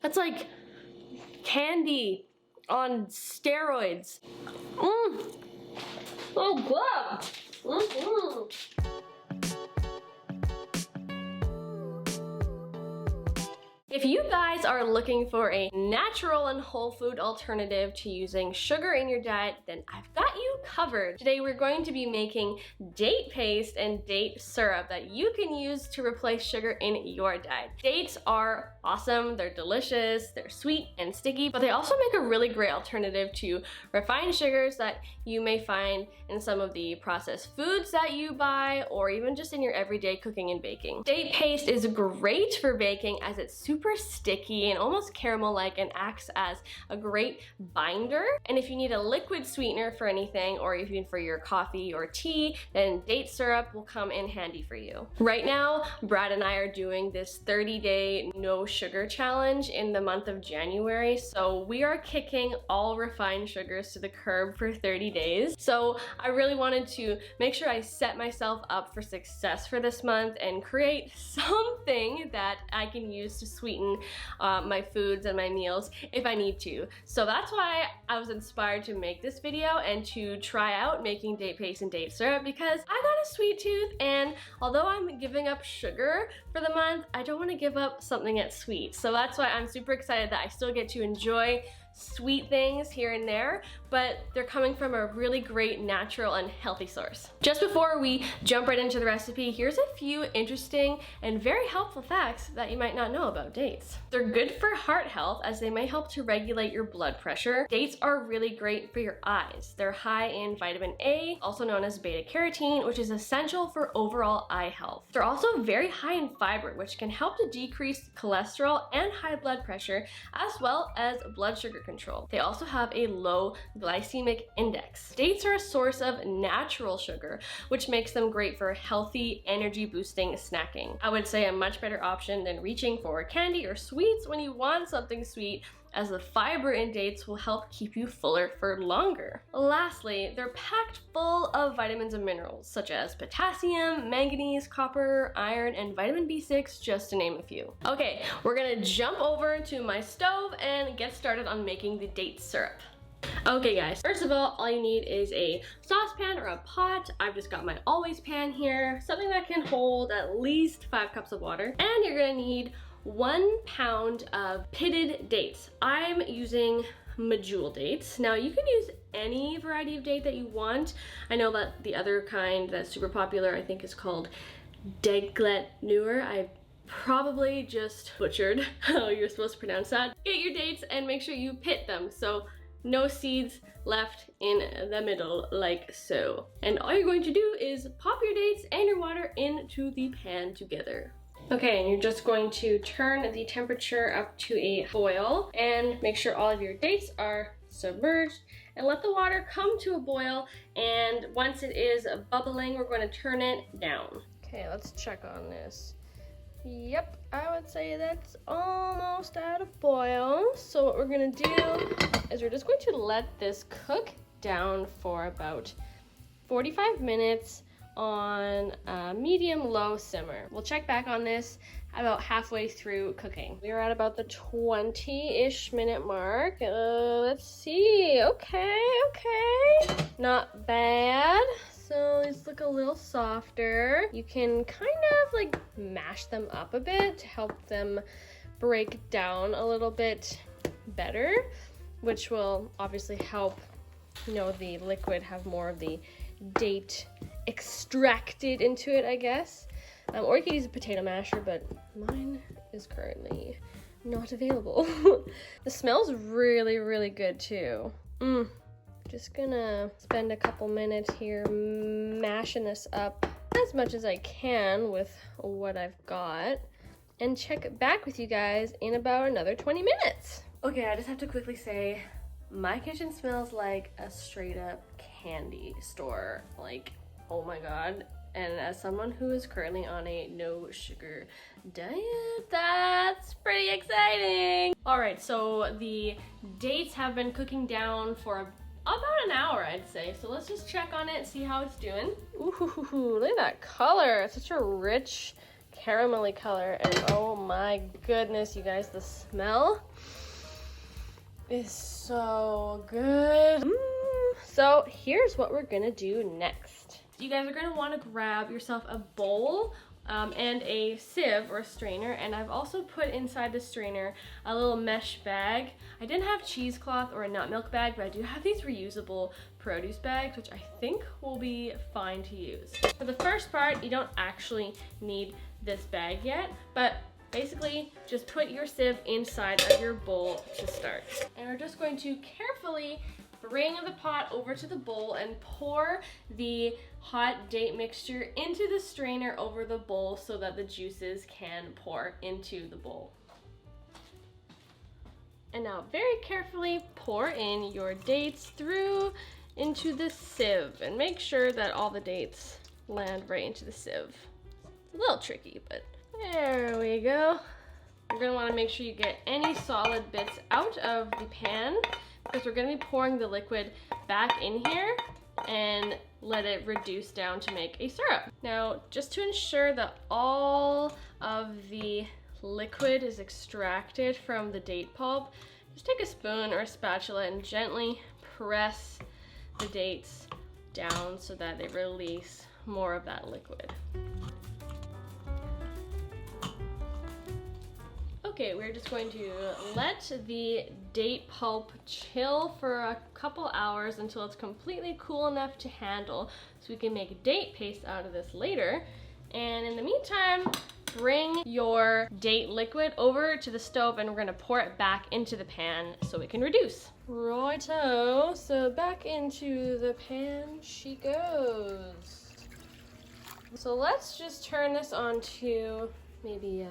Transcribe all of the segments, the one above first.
That's like candy on steroids. Oh god. If you guys are looking for a natural and whole food alternative to using sugar in your diet, then I've got you covered. Today we're going to be making date paste and date syrup that you can use to replace sugar in your diet. Dates are awesome, they're delicious, they're sweet and sticky, but they also make a really great alternative to refined sugars that you may find in some of the processed foods that you buy or even just in your everyday cooking and baking. Date paste is great for baking as it's super sticky and almost caramel-like and acts as a great binder. And if you need a liquid sweetener for anything or even for your coffee or tea, then date syrup will come in handy for you. Right now, Brad and I are doing this 30-day no sugar challenge in the month of January. So we are kicking all refined sugars to the curb for 30 days. So I really wanted to make sure I set myself up for success for this month and create something that I can use to sweeten my foods and my meals if I need to. So that's why I was inspired to make this video and to try out making date paste and date syrup, because I got a sweet tooth, and although I'm giving up sugar for the month, I don't want to give up something that's sweet. So that's why I'm super excited that I still get to enjoy sweet things here and there, but they're coming from a really great natural and healthy source. Just before we jump right into the recipe, here's a few interesting and very helpful facts that you might not know about dates. They're good for heart health as they may help to regulate your blood pressure. Dates are really great for your eyes. They're high in vitamin A, also known as beta carotene, which is essential for overall eye health. They're also very high in fiber, which can help to decrease cholesterol and high blood pressure, as well as blood sugar control. They also have a low glycemic index. Dates are a source of natural sugar, which makes them great for healthy, energy-boosting snacking. I would say a much better option than reaching for candy or sweets when you want something sweet, as the fiber in dates will help keep you fuller for longer. Lastly, they're packed full of vitamins and minerals, such as potassium, manganese, copper, iron, and vitamin B6, just to name a few. Okay, we're gonna jump over to my stove and get started on making the date syrup. Okay guys, first of all you need is a saucepan or a pot. I've just got my always pan here, something that can hold at least 5 cups of water. And you're gonna need 1 pound of pitted dates. I'm using medjool dates. Now you can use any variety of date that you want. I know that the other kind that's super popular, I think, is called deglet-nuer. I probably just butchered how you're supposed to pronounce that. Get your dates and make sure you pit them, so no seeds left in the middle like so. And all you're going to do is pop your dates and your water into the pan together. Okay, and you're just going to turn the temperature up to a boil and make sure all of your dates are submerged and let the water come to a boil, and once it is bubbling, we're going to turn it down. Okay, let's check on this. Yep, I would say that's almost at a boil. So what we're gonna do is we're just going to let this cook down for about 45 minutes on a medium-low simmer. We'll check back on this about halfway through cooking. We're at about the 20-ish minute mark. Let's see. Okay. Not bad. So these look a little softer. You can kind of like mash them up a bit to help them break down a little bit better, which will obviously help, you know, the liquid have more of the date extracted into it, I guess. Or you could use a potato masher, but mine is currently not available. The smells really good too. Just gonna spend a couple minutes here mashing this up as much as I can with what I've got, and check back with you guys in about another 20 minutes. Okay, I just have to quickly say, my kitchen smells like a straight up candy store. Like, oh my god. And as someone who is currently on a no sugar diet, that's pretty exciting. All right, so the dates have been cooking down for about an hour, I'd say. So let's just check on it and see how it's doing. Ooh, look at that color. It's such a rich caramelly color. And oh my goodness, you guys, the smell. is so good. So here's what we're gonna do next. You guys are gonna wanna grab yourself a bowl and a sieve or a strainer, and I've also put inside the strainer a little mesh bag. I didn't have cheesecloth or a nut milk bag, but I do have these reusable produce bags, which I think will be fine to use. For the first part, you don't actually need this bag yet, but basically just put your sieve inside of your bowl to start. And we're just going to carefully bring the pot over to the bowl and pour the hot date mixture into the strainer over the bowl so that the juices can pour into the bowl. And now very carefully pour in your dates through into the sieve and make sure that all the dates land right into the sieve. It's a little tricky, but there we go. You're gonna wanna make sure you get any solid bits out of the pan because we're gonna be pouring the liquid back in here and let it reduce down to make a syrup. Now, just to ensure that all of the liquid is extracted from the date pulp, just take a spoon or a spatula and gently press the dates down so that they release more of that liquid. Okay, we're just going to let the date pulp chill for a couple hours until it's completely cool enough to handle so we can make date paste out of this later. And in the meantime, bring your date liquid over to the stove and we're gonna pour it back into the pan so it can reduce. Righto, so back into the pan she goes. So let's just turn this on to maybe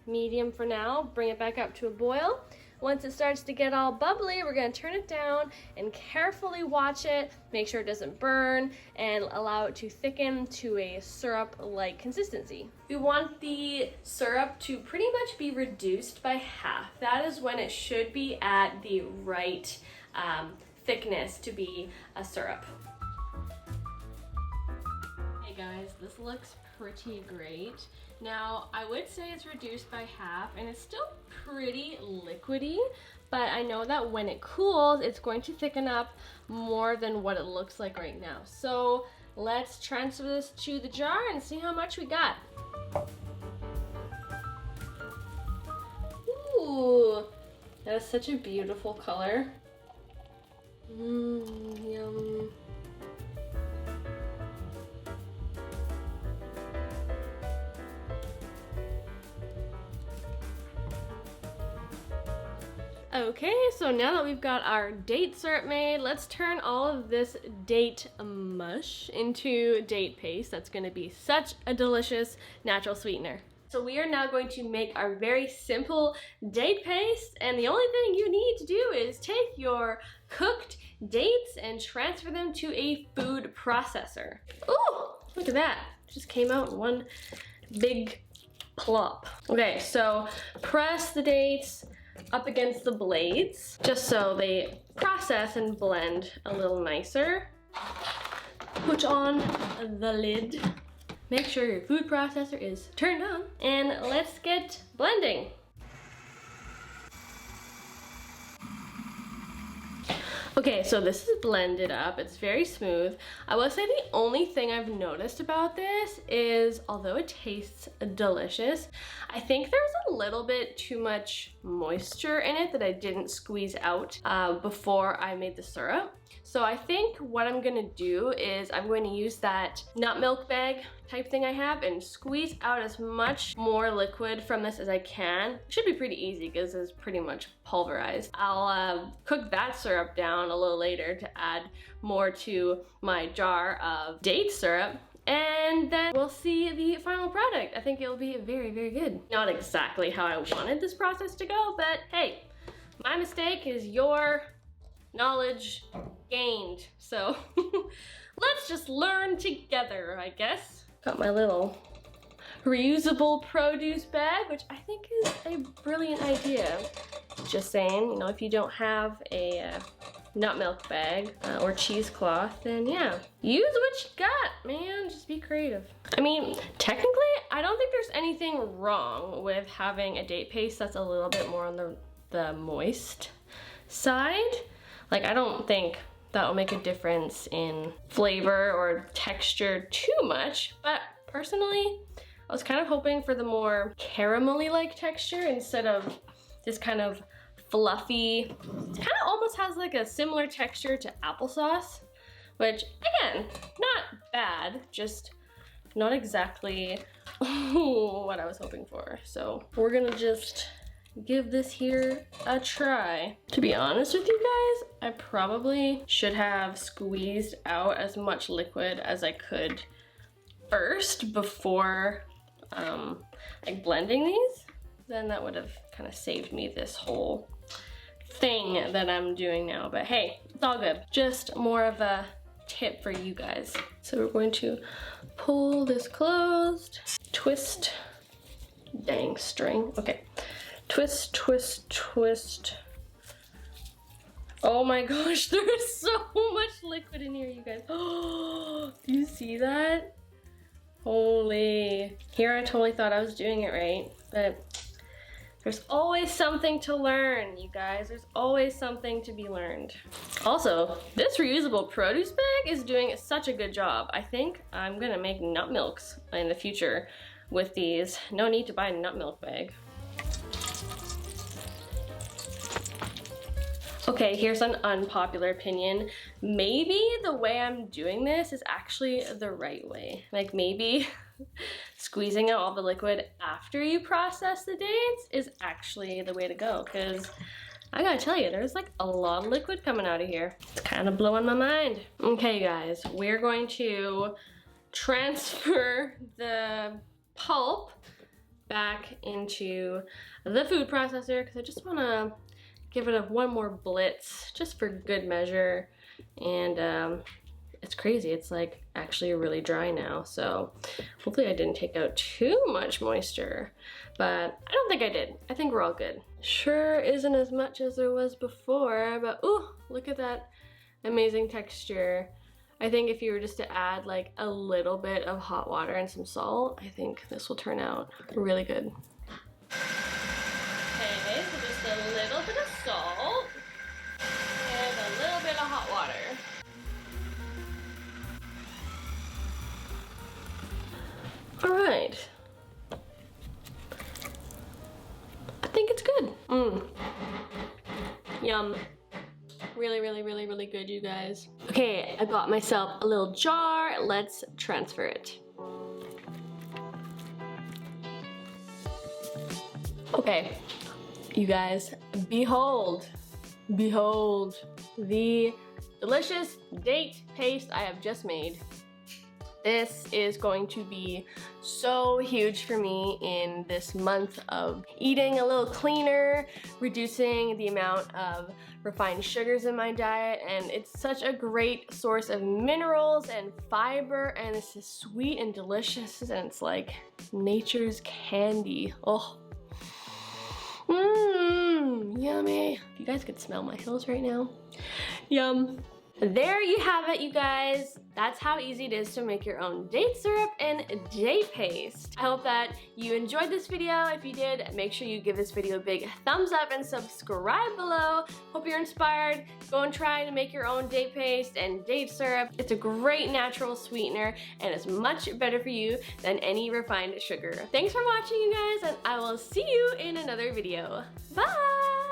medium for now, bring it back up to a boil. Once it starts to get all bubbly, we're gonna turn it down and carefully watch it, make sure it doesn't burn, and allow it to thicken to a syrup-like consistency. We want the syrup to pretty much be reduced by half. That is when it should be at the right thickness to be a syrup. Hey guys, this looks pretty great. Now, I would say it's reduced by half and it's still pretty liquidy, but I know that when it cools, it's going to thicken up more than what it looks like right now. So let's transfer this to the jar and see how much we got. Ooh, that is such a beautiful color. Yum. Okay, so now that we've got our date syrup made, let's turn all of this date mush into date paste. That's gonna be such a delicious natural sweetener. So we are now going to make our very simple date paste, and the only thing you need to do is take your cooked dates and transfer them to a food processor. Ooh, look at that. Just came out in one big plop. Okay, so press the dates up against the blades just so they process and blend a little nicer. Put on the lid. Make sure your food processor is turned on, and let's get blending. Okay, so this is blended up. It's very smooth. I will say the only thing I've noticed about this is, although it tastes delicious, I think there's a little bit too much moisture in it that I didn't squeeze out before I made the syrup. So I think what I'm gonna do is I'm going to use that nut milk bag type thing I have and squeeze out as much more liquid from this as I can. It should be pretty easy because it's pretty much pulverized. I'll cook that syrup down a little later to add more to my jar of date syrup, and then we'll see the final product. I think it'll be very, very good. Not exactly how I wanted this process to go, but hey, my mistake is your knowledge gained. So let's just learn together, I guess. Got my little reusable produce bag, which I think is a brilliant idea. Just saying, you know, if you don't have a nut milk bag or cheesecloth, then yeah, use what you got, man. Just be creative. I mean, technically, I don't think there's anything wrong with having a date paste that's a little bit more on the moist side. Like, I don't think that will make a difference in flavor or texture too much, but personally, I was kind of hoping for the more caramelly-like texture instead of this kind of fluffy. It kind of almost has like a similar texture to applesauce, which again, not bad, just not exactly what I was hoping for. So we're gonna just give this here a try. To be honest with you guys, I probably should have squeezed out as much liquid as I could first before like blending these. Then that would have kind of saved me this whole thing that I'm doing now. But hey, it's all good. Just more of a tip for you guys. So we're going to pull this closed, twist, dang string, okay. Twist, twist, twist. Oh my gosh, there is so much liquid in here, you guys. Oh, do you see that? Holy. Here I totally thought I was doing it right, but there's always something to learn, you guys. There's always something to be learned. Also, this reusable produce bag is doing such a good job. I think I'm gonna make nut milks in the future with these. No need to buy a nut milk bag. Okay, here's an unpopular opinion. Maybe the way I'm doing this is actually the right way. Like maybe squeezing out all the liquid after you process the dates is actually the way to go, because I gotta tell you, there's like a lot of liquid coming out of here. It's kind of blowing my mind. Okay guys, we're going to transfer the pulp back into the food processor because I just wanna give it one more blitz just for good measure. And it's crazy, it's like actually really dry now, so hopefully I didn't take out too much moisture, but I don't think I did. I think we're all good. Sure isn't as much as there was before, but ooh, look at that amazing texture. I think if you were just to add like a little bit of hot water and some salt, I think this will turn out really good. Okay, so just a little bit of salt and a little bit of hot water. All right. I think it's good. Yum. Really, really, really, really good, you guys. Okay, I got myself a little jar. Let's transfer it. Okay, you guys, behold the delicious date paste I have just made. This is going to be so huge for me in this month of eating a little cleaner, reducing the amount of refined sugars in my diet, and it's such a great source of minerals and fiber, and it's just sweet and delicious, and it's like nature's candy. Oh. Yummy. You guys could smell my heels right now. Yum. There you have it, you guys. That's how easy it is to make your own date syrup and date paste. I hope that you enjoyed this video. If you did, make sure you give this video a big thumbs up and subscribe below. Hope you're inspired. Go and try to make your own date paste and date syrup. It's a great natural sweetener and it's much better for you than any refined sugar. Thanks for watching, you guys, and I will see you in another video. Bye!